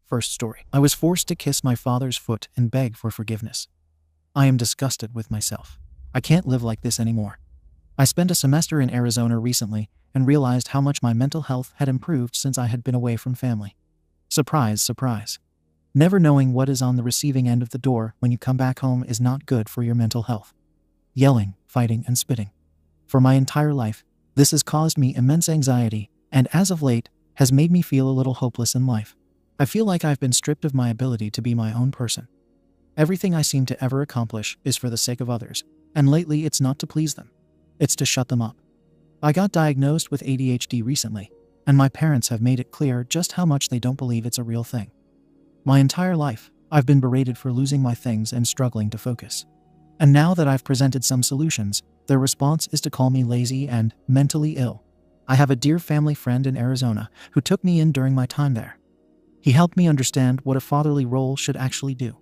First story. I was forced to kiss my father's foot and beg for forgiveness. I am disgusted with myself. I can't live like this anymore. I spent a semester in Arizona recently and realized how much my mental health had improved since I had been away from family. Surprise, surprise. Never knowing what is on the receiving end of the door when you come back home is not good for your mental health. Yelling, fighting, and spitting. For my entire life, this has caused me immense anxiety and, as of late, has made me feel a little hopeless in life. I feel like I've been stripped of my ability to be my own person. Everything I seem to ever accomplish is for the sake of others, and lately it's not to please them. It's to shut them up. I got diagnosed with ADHD recently, and my parents have made it clear just how much they don't believe it's a real thing. My entire life, I've been berated for losing my things and struggling to focus. And now that I've presented some solutions, their response is to call me lazy and mentally ill. I have a dear family friend in Arizona who took me in during my time there. He helped me understand what a fatherly role should actually do.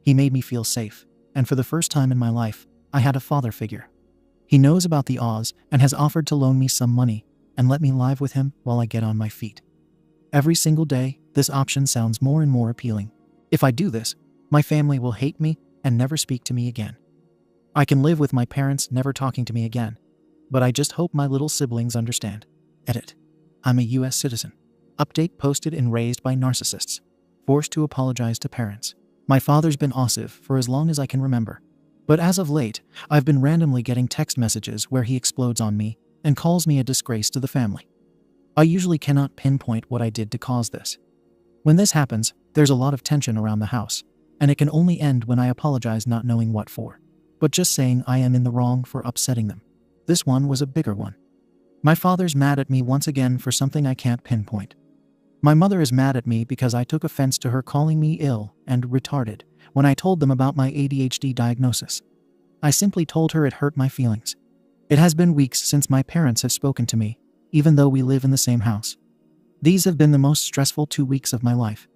He made me feel safe, and for the first time in my life, I had a father figure. He knows about the Oz and has offered to loan me some money and let me live with him while I get on my feet. Every single day, this option sounds more and more appealing. If I do this, my family will hate me and never speak to me again. I can live with my parents never talking to me again, but I just hope my little siblings understand. Edit. I'm a US citizen. Update posted and raised by narcissists. Forced to apologize to parents. My father's been awesome for as long as I can remember. But as of late, I've been randomly getting text messages where he explodes on me and calls me a disgrace to the family. I usually cannot pinpoint what I did to cause this. When this happens, there's a lot of tension around the house, and it can only end when I apologize not knowing what for, but just saying I am in the wrong for upsetting them. This one was a bigger one. My father's mad at me once again for something I can't pinpoint. My mother is mad at me because I took offense to her calling me ill and retarded when I told them about my ADHD diagnosis. I simply told her it hurt my feelings. It has been weeks since my parents have spoken to me, even though we live in the same house. These have been the most stressful 2 weeks of my life.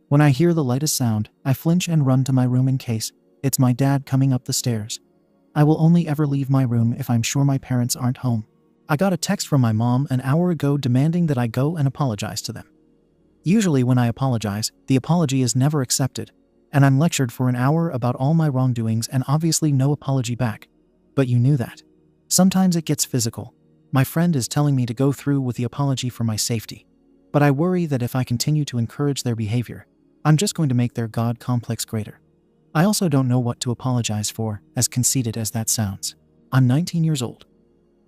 When I hear the lightest sound, I flinch and run to my room in case it's my dad coming up the stairs. I will only ever leave my room if I'm sure my parents aren't home. I got a text from my mom an hour ago demanding that I go and apologize to them. Usually when I apologize, the apology is never accepted, and I'm lectured for an hour about all my wrongdoings and obviously no apology back. But you knew that. Sometimes it gets physical. My friend is telling me to go through with the apology for my safety. But I worry that if I continue to encourage their behavior, I'm just going to make their God complex greater. I also don't know what to apologize for, as conceited as that sounds. I'm 19 years old.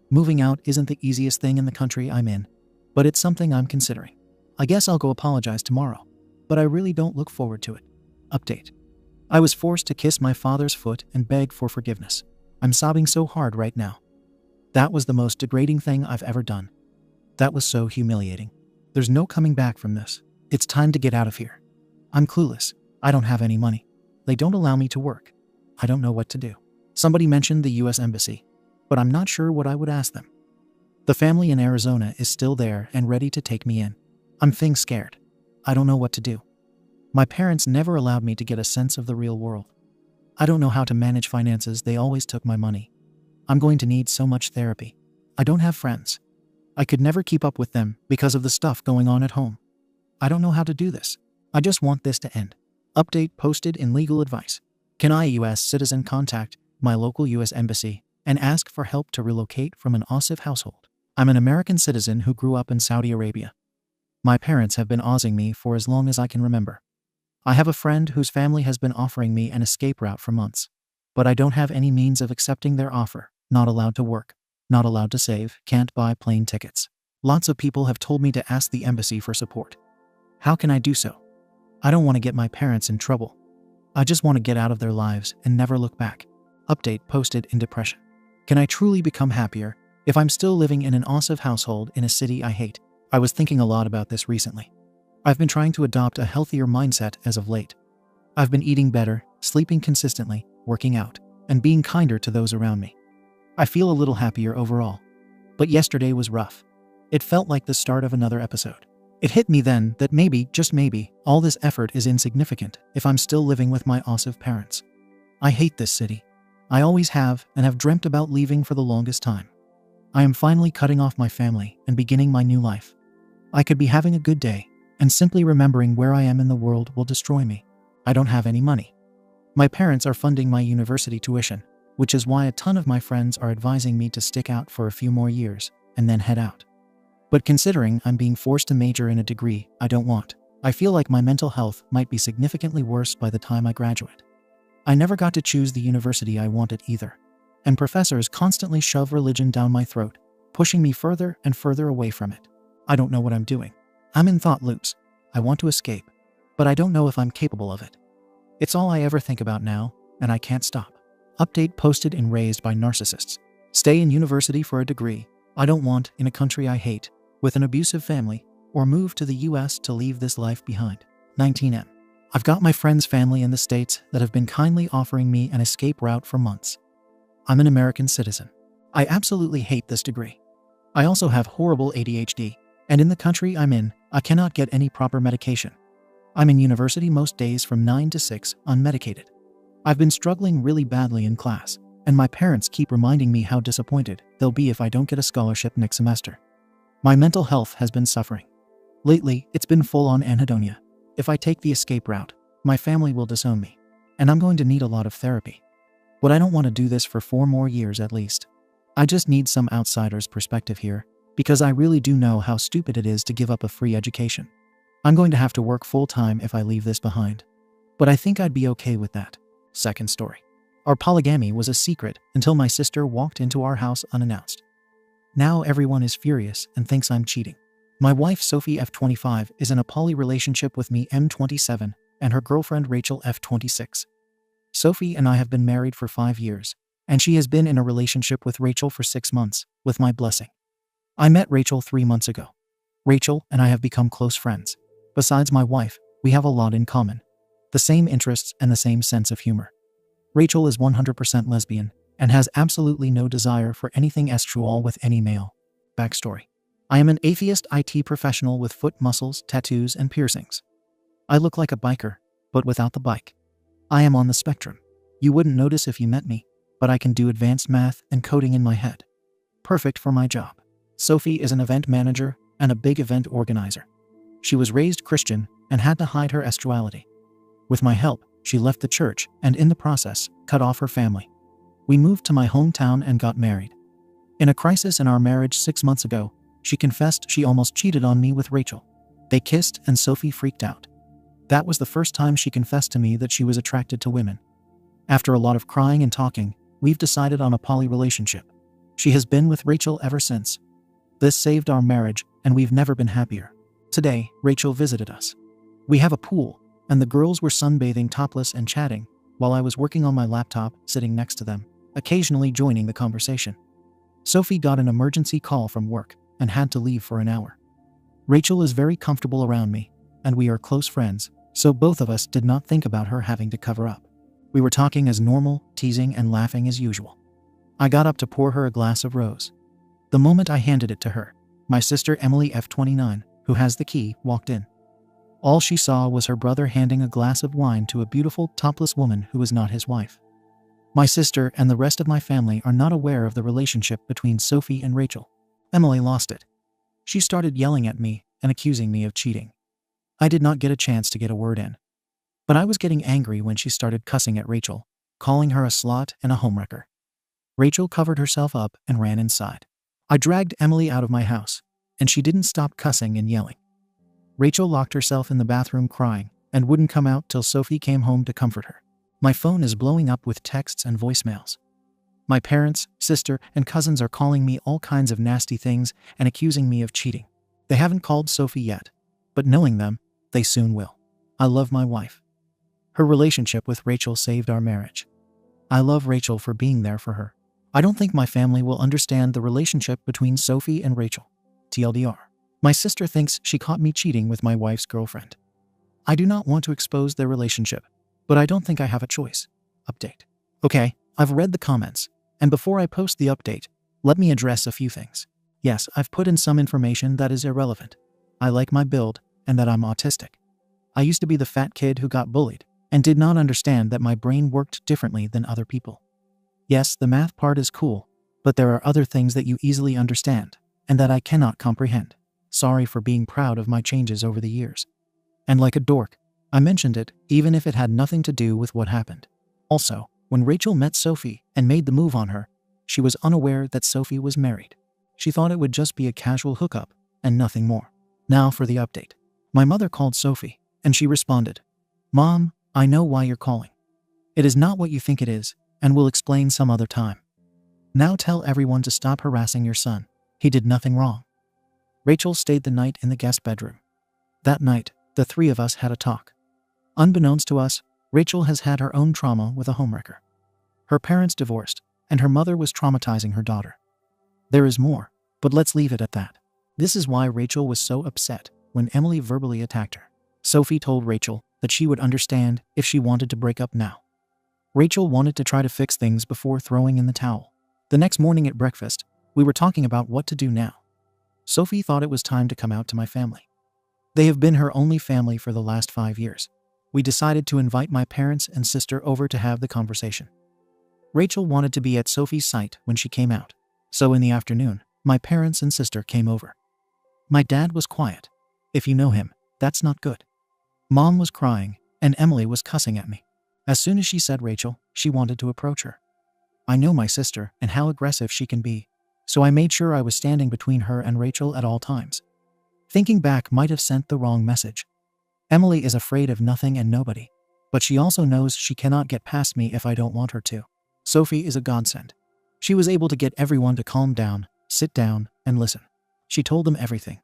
Moving out isn't the easiest thing in the country I'm in, but it's something I'm considering. I guess I'll go apologize tomorrow, but I really don't look forward to it. Update. I was forced to kiss my father's foot and beg for forgiveness. I'm sobbing so hard right now. That was the most degrading thing I've ever done. That was so humiliating. There's no coming back from this. It's time to get out of here. I'm clueless. I don't have any money. They don't allow me to work. I don't know what to do. Somebody mentioned the US Embassy, but I'm not sure what I would ask them. The family in Arizona is still there and ready to take me in. I'm scared. I don't know what to do. My parents never allowed me to get a sense of the real world. I don't know how to manage finances. They always took my money. I'm going to need so much therapy. I don't have friends. I could never keep up with them because of the stuff going on at home. I don't know how to do this. I just want this to end. Update posted in legal advice. Can I, US citizen, contact my local US Embassy and ask for help to relocate from an Aussie household? I'm an American citizen who grew up in Saudi Arabia. My parents have been Aussing me for as long as I can remember. I have a friend whose family has been offering me an escape route for months, but I don't have any means of accepting their offer. Not allowed to work, not allowed to save, can't buy plane tickets. Lots of people have told me to ask the embassy for support. How can I do so? I don't want to get my parents in trouble. I just want to get out of their lives and never look back. Update posted in depression. Can I truly become happier if I'm still living in an Aussie household in a city I hate? I was thinking a lot about this recently. I've been trying to adopt a healthier mindset as of late. I've been eating better, sleeping consistently, working out, and being kinder to those around me. I feel a little happier overall. But yesterday was rough. It felt like the start of another episode. It hit me then that maybe, just maybe, all this effort is insignificant if I'm still living with my Aussie parents. I hate this city. I always have and have dreamt about leaving for the longest time. I am finally cutting off my family and beginning my new life. I could be having a good day, and simply remembering where I am in the world will destroy me. I don't have any money. My parents are funding my university tuition, which is why a ton of my friends are advising me to stick out for a few more years and then head out. But considering I'm being forced to major in a degree I don't want, I feel like my mental health might be significantly worse by the time I graduate. I never got to choose the university I wanted either, and professors constantly shove religion down my throat, pushing me further and further away from it. I don't know what I'm doing. I'm in thought loops. I want to escape, but I don't know if I'm capable of it. It's all I ever think about now, and I can't stop. Update posted and raised by narcissists. Stay in university for a degree I don't want in a country I hate, with an abusive family, or move to the US to leave this life behind. 19M. I've got my friend's family in the States that have been kindly offering me an escape route for months. I'm an American citizen. I absolutely hate this degree. I also have horrible ADHD, and in the country I'm in, I cannot get any proper medication. I'm in university most days from 9 to 6, unmedicated. I've been struggling really badly in class, and my parents keep reminding me how disappointed they'll be if I don't get a scholarship next semester. My mental health has been suffering. Lately, it's been full-on anhedonia. If I take the escape route, my family will disown me, and I'm going to need a lot of therapy. But I don't want to do this for 4 more years at least. I just need some outsider's perspective here, because I really do know how stupid it is to give up a free education. I'm going to have to work full-time if I leave this behind. But I think I'd be okay with that. Second story. Our polygamy was a secret until my sister walked into our house unannounced. Now everyone is furious and thinks I'm cheating. My wife Sophie F25 is in a poly relationship with me M27 and her girlfriend Rachel F26. Sophie and I have been married for 5 years, and she has been in a relationship with Rachel for 6 months, with my blessing. I met Rachel 3 months ago. Rachel and I have become close friends. Besides my wife, we have a lot in common. The same interests and the same sense of humor. Rachel is 100% lesbian and has absolutely no desire for anything sexual with any male. Backstory. I am an atheist IT professional with foot muscles, tattoos, and piercings. I look like a biker, but without the bike. I am on the spectrum. You wouldn't notice if you met me, but I can do advanced math and coding in my head. Perfect for my job. Sophie is an event manager and a big event organizer. She was raised Christian and had to hide her sexuality. With my help, she left the church and in the process, cut off her family. We moved to my hometown and got married. In a crisis in our marriage 6 months ago, she confessed she almost cheated on me with Rachel. They kissed and Sophie freaked out. That was the first time she confessed to me that she was attracted to women. After a lot of crying and talking, we've decided on a poly relationship. She has been with Rachel ever since. This saved our marriage, and we've never been happier. Today, Rachel visited us. We have a pool, and the girls were sunbathing topless and chatting, while I was working on my laptop, sitting next to them, occasionally joining the conversation. Sophie got an emergency call from work and had to leave for an hour. Rachel is very comfortable around me, and we are close friends, so both of us did not think about her having to cover up. We were talking as normal, teasing and laughing as usual. I got up to pour her a glass of rose. The moment I handed it to her, my sister Emily F29, who has the key, walked in. All she saw was her brother handing a glass of wine to a beautiful, topless woman who was not his wife. My sister and the rest of my family are not aware of the relationship between Sophie and Rachel. Emily lost it. She started yelling at me and accusing me of cheating. I did not get a chance to get a word in. But I was getting angry when she started cussing at Rachel, calling her a slut and a homewrecker. Rachel covered herself up and ran inside. I dragged Emily out of my house, and she didn't stop cussing and yelling. Rachel locked herself in the bathroom crying and wouldn't come out till Sophie came home to comfort her. My phone is blowing up with texts and voicemails. My parents, sister, and cousins are calling me all kinds of nasty things and accusing me of cheating. They haven't called Sophie yet, but knowing them, they soon will. I love my wife. Her relationship with Rachel saved our marriage. I love Rachel for being there for her. I don't think my family will understand the relationship between Sophie and Rachel. TLDR. My sister thinks she caught me cheating with my wife's girlfriend. I do not want to expose their relationship, but I don't think I have a choice. Update. Okay, I've read the comments, and before I post the update, let me address a few things. Yes, I've put in some information that is irrelevant. I like my build, and that I'm autistic. I used to be the fat kid who got bullied, and did not understand that my brain worked differently than other people. Yes, the math part is cool, but there are other things that you easily understand, and that I cannot comprehend. sorry for being proud of my changes over the years. And like a dork, I mentioned it even if it had nothing to do with what happened. Also, when Rachel met Sophie and made the move on her, she was unaware that Sophie was married. She thought it would just be a casual hookup and nothing more. Now for the update. My mother called Sophie, and she responded, "Mom, I know why you're calling. It is not what you think it is, and we'll explain some other time. Now tell everyone to stop harassing your son. He did nothing wrong." Rachel stayed the night in the guest bedroom. That night, the three of us had a talk. Unbeknownst to us, Rachel has had her own trauma with a homewrecker. Her parents divorced, and her mother was traumatizing her daughter. There is more, but let's leave it at that. This is why Rachel was so upset when Emily verbally attacked her. Sophie told Rachel that she would understand if she wanted to break up now. Rachel wanted to try to fix things before throwing in the towel. The next morning at breakfast, we were talking about what to do now. Sophie thought it was time to come out to my family. They have been her only family for the last 5 years. We decided to invite my parents and sister over to have the conversation. Rachel wanted to be at Sophie's site when she came out, so in the afternoon, my parents and sister came over. My dad was quiet. If you know him, that's not good. Mom was crying, and Emily was cussing at me. As soon as she said Rachel, she wanted to approach her. I know my sister and how aggressive she can be, so I made sure I was standing between her and Rachel at all times. Thinking back might have sent the wrong message. Emily is afraid of nothing and nobody, but she also knows she cannot get past me if I don't want her to. Sophie is a godsend. She was able to get everyone to calm down, sit down, and listen. She told them everything.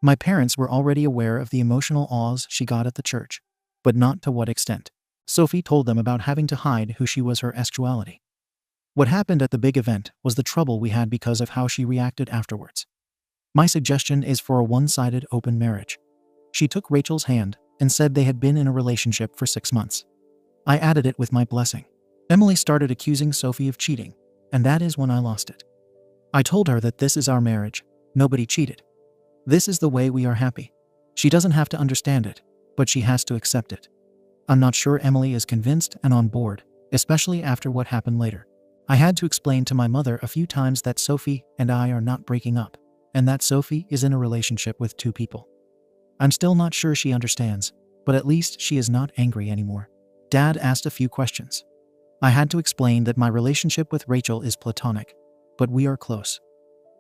My parents were already aware of the emotional awes she got at the church, but not to what extent. Sophie told them about having to hide who she was, her sexuality. What happened at the big event was the trouble we had because of how she reacted afterwards. My suggestion is for a one-sided open marriage. She took Rachel's hand and said they had been in a relationship for 6 months. I added it with my blessing. Emily started accusing Sophie of cheating, and that is when I lost it. I told her that this is our marriage, nobody cheated. This is the way we are happy. She doesn't have to understand it, but she has to accept it. I'm not sure Emily is convinced and on board, especially after what happened later. I had to explain to my mother a few times that Sophie and I are not breaking up, and that Sophie is in a relationship with 2 people. I'm still not sure she understands, but at least she is not angry anymore. Dad asked a few questions. I had to explain that my relationship with Rachel is platonic, but we are close.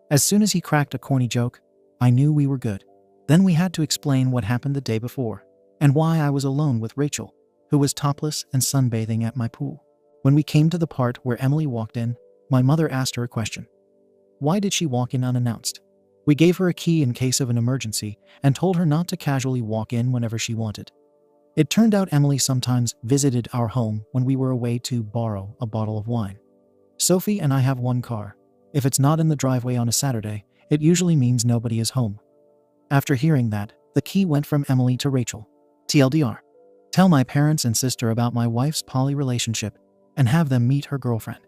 As soon as he cracked a corny joke, I knew we were good. Then we had to explain what happened the day before, and why I was alone with Rachel, who was topless and sunbathing at my pool. When we came to the part where Emily walked in, my mother asked her a question. Why did she walk in unannounced? We gave her a key in case of an emergency and told her not to casually walk in whenever she wanted. It turned out Emily sometimes visited our home when we were away to borrow a bottle of wine. Sophie and I have one car. If it's not in the driveway on a Saturday, it usually means nobody is home. After hearing that, the key went from Emily to Rachel. TLDR. Tell my parents and sister about my wife's poly relationship and have them meet her girlfriend.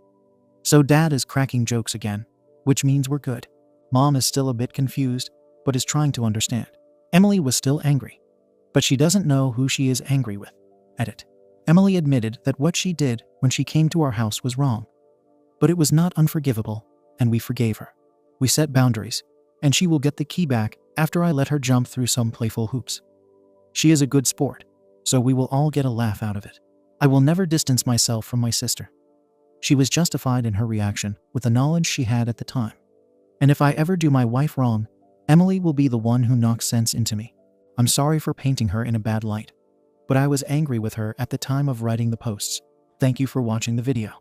So Dad is cracking jokes again, which means we're good. Mom is still a bit confused, but is trying to understand. Emily was still angry, but she doesn't know who she is angry with. Edit. Emily admitted that what she did when she came to our house was wrong, but it was not unforgivable, and we forgave her. We set boundaries, and she will get the key back after I let her jump through some playful hoops. She is a good sport, so we will all get a laugh out of it. I will never distance myself from my sister. She was justified in her reaction with the knowledge she had at the time. And if I ever do my wife wrong, Emily will be the one who knocks sense into me. I'm sorry for painting her in a bad light, but I was angry with her at the time of writing the posts. Thank you for watching the video.